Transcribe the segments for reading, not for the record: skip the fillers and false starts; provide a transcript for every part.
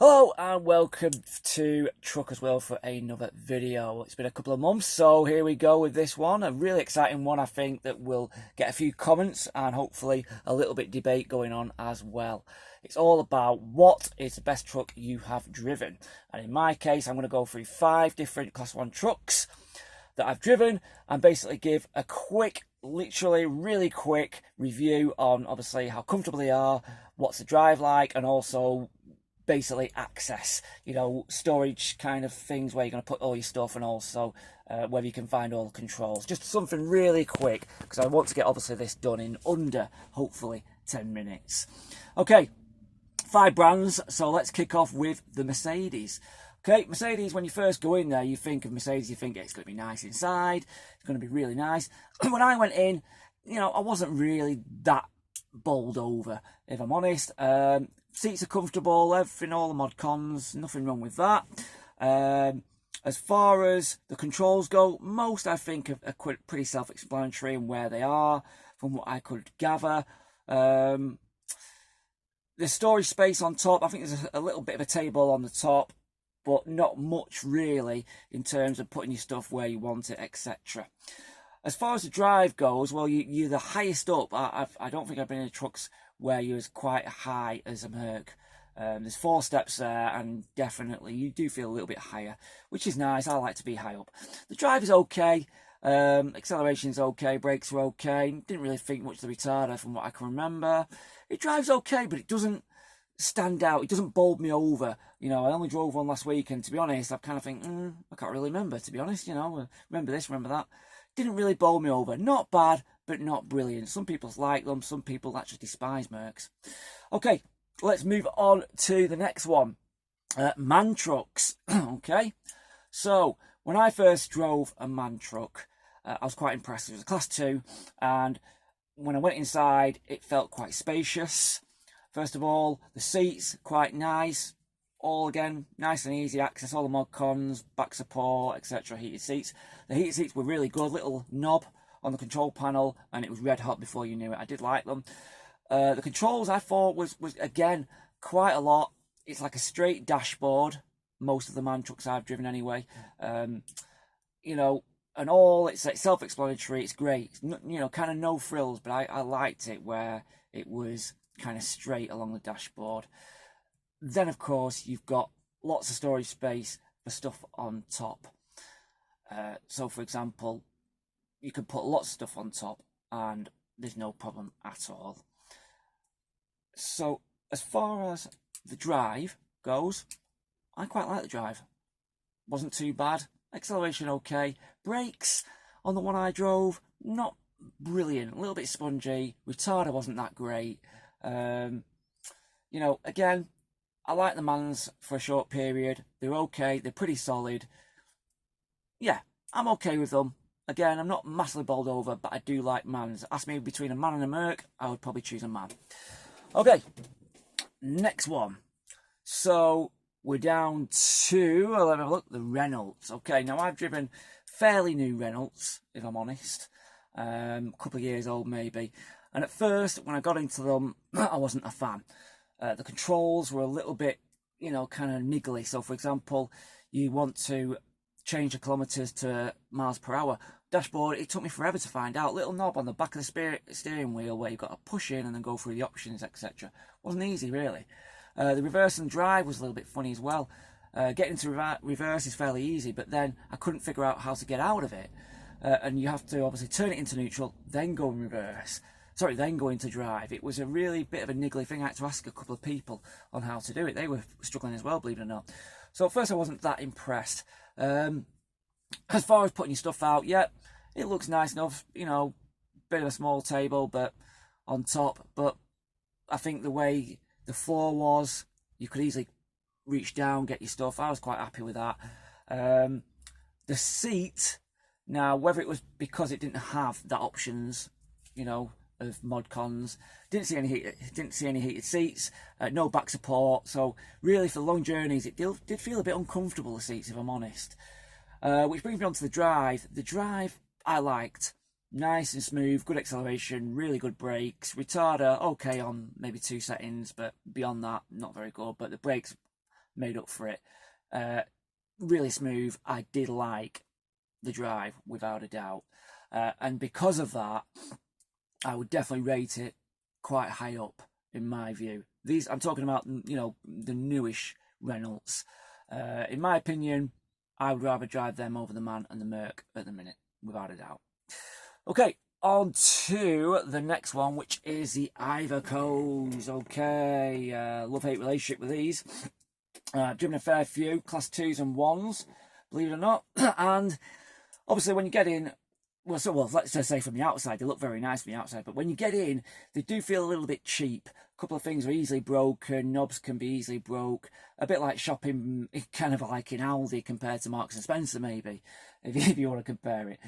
Hello and welcome to Truckers World for another video. It's been a couple of months, so here we go with this one. A really exciting one, I think, that will get a few comments and hopefully a little bit debate going on as well. It's all about what is the best truck you have driven. And in my case, I'm going to go through 5 different Class 1 trucks that I've driven and basically give a quick, literally really quick review on obviously how comfortable they are, what's the drive like, and also basically access, storage kind of things where you're going to put all your stuff, and also whether you can find all the controls. Just something really quick because I want to get obviously this done in under hopefully 10 minutes. Okay, 5 brands, so let's kick off with the Mercedes. Okay, Mercedes, when you first go in there, you think of Mercedes, you think it's going to be nice inside, it's going to be really nice. When I went in, I wasn't really that bowled over, if I'm honest. Seats are comfortable, everything, all the mod cons, nothing wrong with that. As far as the controls go, most I think are pretty self-explanatory in where they are, from what I could gather. The storage space on top, I think there's a little bit of a table on the top, but not much really in terms of putting your stuff where you want it, etc. As far as the drive goes, well, you're the highest up. I don't think I've been in trucks where you're as quite high as a Merc. There's 4 steps there, and definitely you do feel a little bit higher, which is nice. I like to be high up. The drive is okay. Acceleration's okay. Brakes are okay. Didn't really think much of the retarder from what I can remember. It drives okay, but it doesn't stand out. It doesn't bowl me over. I only drove one last week, and to be honest, I kind of think, I can't really remember, to be honest. Remember this, remember that. Didn't really bowl me over. Not bad, but not brilliant. Some people like them. Some people actually despise Mercs. Okay, let's move on to the next one. Man trucks. Okay, so when I first drove a man truck, I was quite impressed. It was a Class 2, and when I went inside, it felt quite spacious. First of all, the seats, quite nice. All again, nice and easy access, all the mod cons, back support, etc. Heated seats. The heated seats were really good. Little knob on the control panel, and it was red hot before you knew it. I did like them. The controls I thought was again quite a lot. It's like a straight dashboard. Most of the man trucks I've driven anyway. And all it's like self-explanatory. It's great. Kind of no frills, but I liked it where it was kind of straight along the dashboard. Then, of course, you've got lots of storage space for stuff on top. So, for example, you can put lots of stuff on top and there's no problem at all. So, as far as the drive goes, I quite like the drive. Wasn't too bad. Acceleration okay. Brakes on the one I drove, not brilliant. A little bit spongy. Retarder wasn't that great. Again, I like the Mans for a short period. They're okay. They're pretty solid. Yeah, I'm okay with them. Again, I'm not massively bowled over, but I do like Mans. Ask me between a Man and a Merc, I would probably choose a Man. Okay, next one. So we're down to, I'll have a look, the Reynolds. Okay, now I've driven fairly new Reynolds, if I'm honest. A couple of years old maybe. And at first, when I got into them, I wasn't a fan. The controls were a little bit, kind of niggly. So, for example, you want to change the kilometres to miles per hour. Dashboard, it took me forever to find out. Little knob on the back of the steering wheel where you've got to push in and then go through the options, etc. Wasn't easy, really. The reverse and drive was a little bit funny as well. Getting to reverse is fairly easy, but then I couldn't figure out how to get out of it. And you have to obviously turn it into neutral, then go in reverse. Sorry, then go into drive. It was a really bit of a niggly thing. I had to ask a couple of people on how to do it. They were struggling as well, believe it or not. So at first I wasn't that impressed. As far as putting your stuff out, yeah, it looks nice enough. Bit of a small table, but on top. But I think the way the floor was, you could easily reach down, get your stuff. I was quite happy with that. The seat, now whether it was because it didn't have that options, of mod cons, didn't see any heated seats, no back support. So really, for long journeys, it did feel a bit uncomfortable, the seats, if I'm honest. Which brings me on to the drive. The drive I liked. Nice and smooth, good acceleration, really good brakes. Retarder, okay on maybe 2 settings, but beyond that, not very good. But the brakes, made up for it. Really smooth. I did like the drive without a doubt, and because of that, I would definitely rate it quite high up in my view. These, I'm talking about, you know, the newish Reynolds. In my opinion, I would rather drive them over the MAN and the Merc at the minute, without a doubt. Okay, on to the next one, which is the Iveco's. Okay, love-hate relationship with these. Driven a fair few, Class 2s and 1s, believe it or not. And obviously when you get in, well, let's just say from the outside, they look very nice from the outside, but when you get in, they do feel a little bit cheap. A couple of things are easily broken, knobs can be easily broke, a bit like shopping, kind of like in Aldi compared to Marks and Spencer, maybe, if you want to compare it.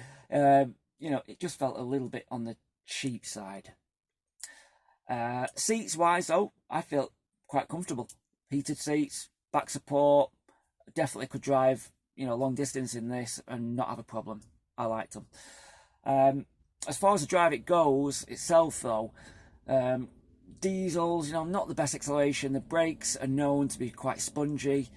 You know, it just felt a little bit on the cheap side. Seats-wise, though, I feel quite comfortable. Heated seats, back support, definitely could drive, you know, long distance in this and not have a problem. I liked them. As far as the drive it goes itself, though, diesels, you know, not the best acceleration. The brakes are known to be quite spongy.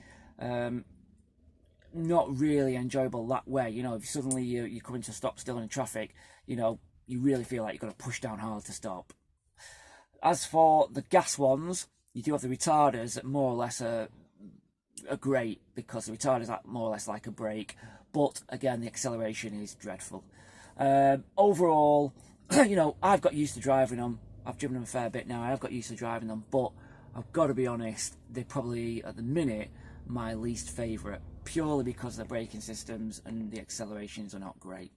Not really enjoyable that way. You know, if suddenly you come into a stop still in traffic, you know, you really feel like you've got to push down hard to stop. As for the gas ones, you do have the retarders that more or less are great, because the retarders are more or less like a brake, but again, the acceleration is dreadful. Overall, you know, I've got used to driving them. I've driven them a fair bit now. I've got used to driving them, but I've got to be honest, they're probably at the minute my least favourite, purely because the braking systems and the accelerations are not great.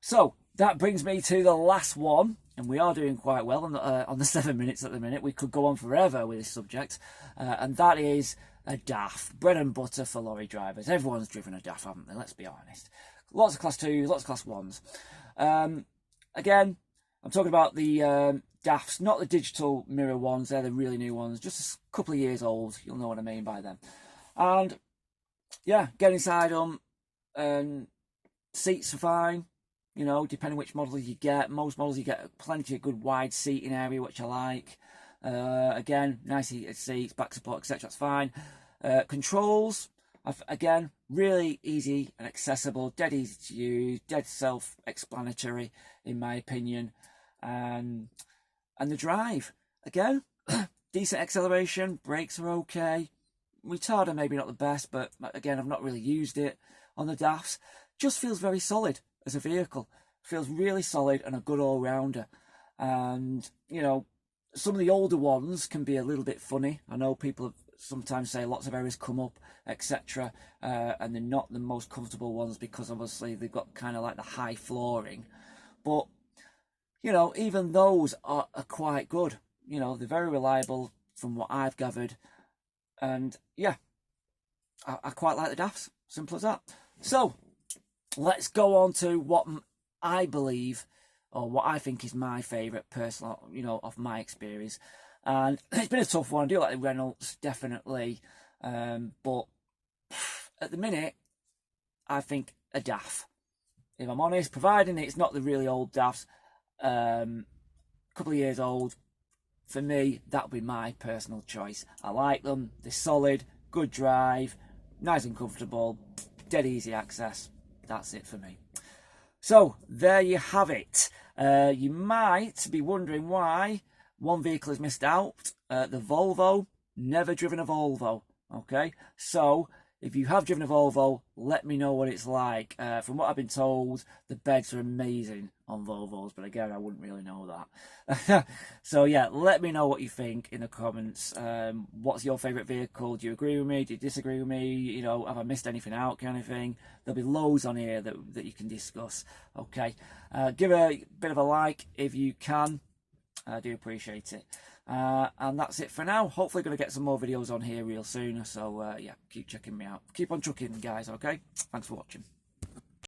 So that brings me to the last one, and we are doing quite well on the 7 minutes at the minute. We could go on forever with this subject, and that is a DAF, bread and butter for lorry drivers. Everyone's driven a DAF, haven't they? Let's be honest. Lots of Class 2s, lots of Class 1s. Again, I'm talking about the DAFs, not the digital mirror ones. They're the really new ones, just a couple of years old. You'll know what I mean by them. And yeah, get inside them, and seats are fine. You know, depending which model you get. Most models you get plenty of good wide seating area, which I like. Again, nice heated seats, back support, etc. That's fine. Controls, again, really easy and accessible, dead easy to use, dead self-explanatory in my opinion. And the drive, again, decent acceleration, brakes are okay. Retarder maybe not the best, but again, I've not really used it on the DAFs. Just feels very solid as a vehicle. Feels really solid and a good all-rounder. And, you know, some of the older ones can be a little bit funny. I know people sometimes say lots of errors come up, etc. And they're not the most comfortable ones because obviously they've got kind of like the high flooring. But, you know, even those are quite good. You know, they're very reliable from what I've gathered. And yeah, I quite like the DAFs. Simple as that. So let's go on to what I believe, or what I think is my favourite personal, you know, of my experience. And it's been a tough one. I do like the Reynolds, definitely. But at the minute, I think a DAF. If I'm honest, providing it's not the really old DAFs, a couple of years old, for me, that would be my personal choice. I like them. They're solid, good drive, nice and comfortable, dead easy access. That's it for me. So there you have it. You might be wondering why one vehicle is missed out. The Volvo. Never driven a Volvo. Okay, so if you have driven a Volvo, let me know what it's like. From what I've been told, the beds are amazing on Volvos, but again, I wouldn't really know that. So yeah, let me know what you think in the comments. What's your favourite vehicle? Do you agree with me? Do you disagree with me? You know, have I missed anything out, kind of thing? There'll be loads on here that you can discuss. Okay, give a bit of a like if you can. I do appreciate it. And that's it for now. Hopefully going to get some more videos on here real soon. So yeah, keep checking me out. Keep on trucking, guys, okay? Thanks for watching.